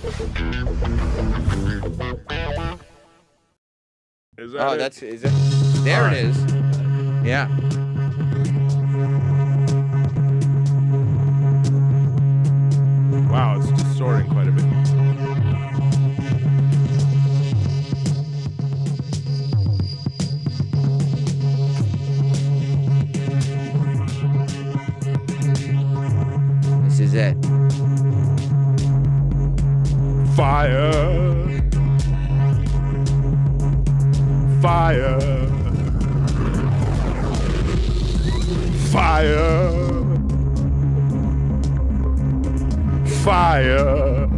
Is that is it? There it is. Yeah. Wow, it's distorting quite a bit. This is it. Fire. Fire. Fire. Fire.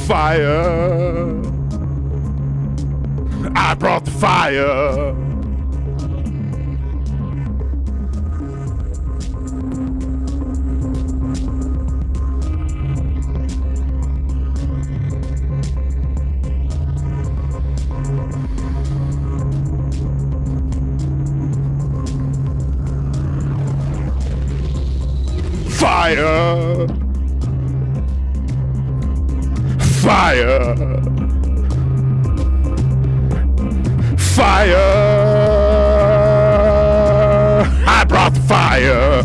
Fire. I brought the fire. Fire! Fire! Fire! I brought the fire!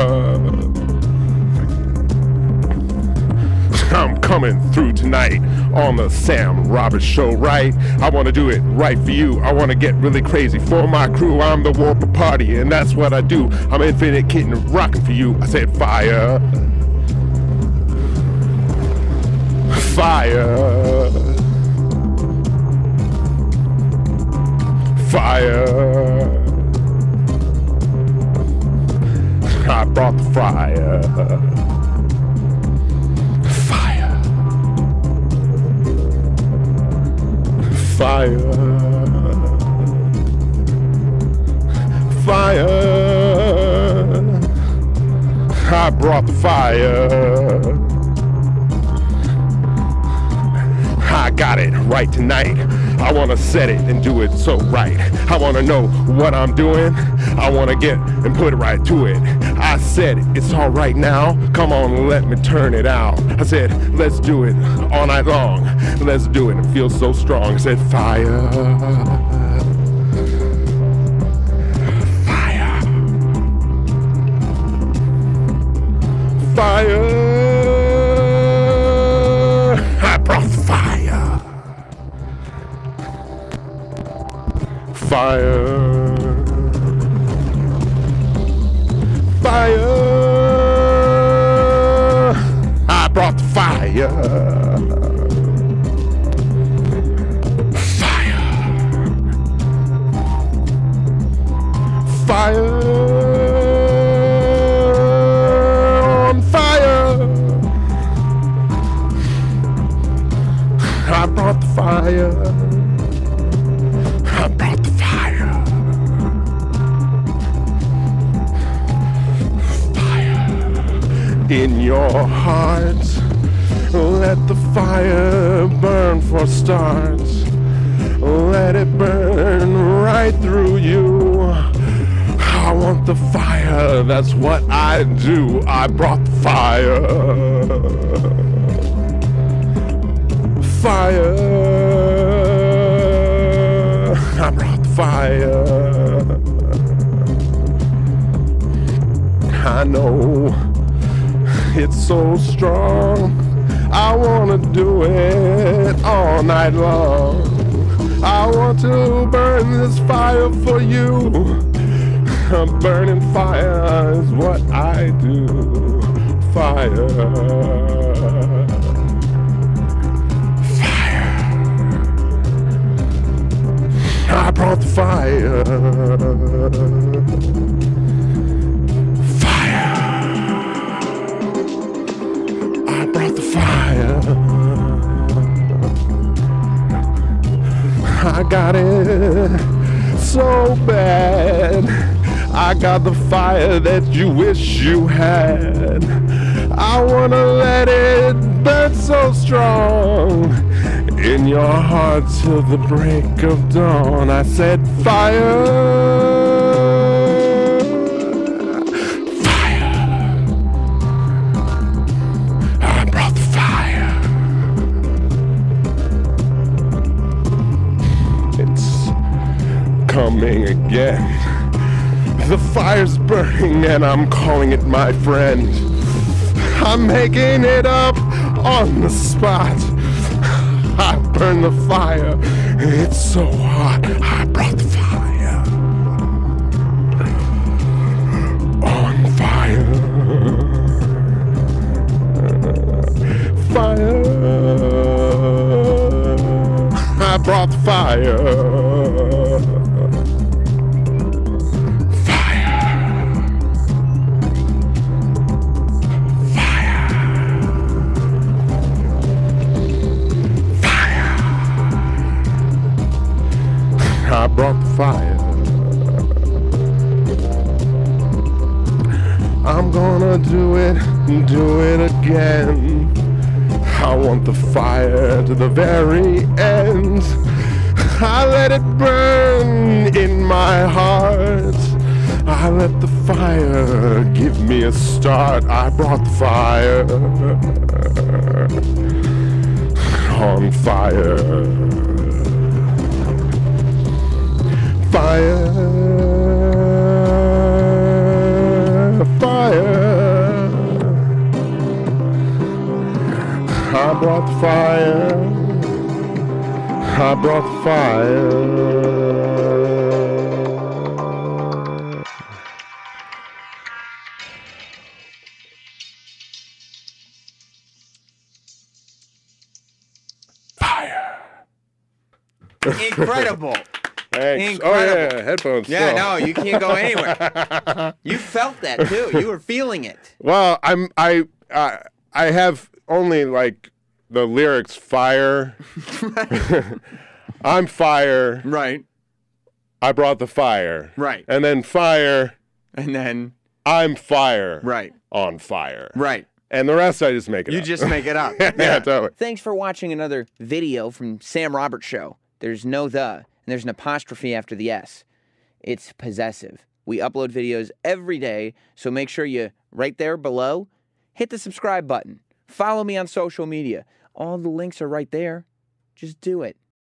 I'm coming through tonight on the Sam Roberts Show, right? I want to do it right for you. I want to get really crazy for my crew. I'm the Warper Party, and that's what I do. I'm Infinite Kitten, rocking for you. I said fire. Fire. Fire. I brought the fire. Fire. Fire. Fire. I brought the fire. I got it right tonight. I want to set it and do it so right. I want to know what I'm doing. I want to get and put it right to it. I said it's all right now. Come on, let me turn it out. I said, let's do it all night long. Let's do it. It feels so strong. I said, fire. Fire. Fire. I brought fire. Fire. Fire. I brought the fire. Fire. Fire. On fire. I brought the fire. I brought the fire. Fire. In your heart, let the fire burn for starts. Let it burn right through you. I want the fire, that's what I do. I brought the fire. Fire. I brought the fire. I know it's so strong. I wanna do it all night long. I want to burn this fire for you. A burning fire is what I do. Fire. I brought the fire. Fire. I brought the fire. I got it so bad. I got the fire that you wish you had. I wanna let it burn so strong in your heart till the break of dawn. I said fire. Fire. I brought coming again. The fire's burning and I'm calling it my friend. I'm making it up on the spot. I burn the fire, it's so hot. I brought the fire. On fire. Fire. I brought the fire. I brought the fire. I'm gonna do it again. I want the fire to the very end. I let it burn in my heart. I let the fire give me a start. I brought the fire. On fire. Fire, fire. I brought the fire. I brought the fire. Fire. Incredible. Thanks. Incredible. Oh yeah, headphones. Yeah, still. no, you can't go anywhere. You felt that too. You were feeling it. Well, I have only like the lyrics fire. I'm fire. Right. I brought the fire. Right. And then fire. And then I'm fire. right. On fire. Right. And the rest I just make it You up. just make it up. Yeah, totally. Thanks for watching another video from Sam Roberts Show. There's no the, and there's an apostrophe after the S. It's possessive. We upload videos every day, so make sure you, right there below, hit the subscribe button. Follow me on social media. All the links are right there. Just do it.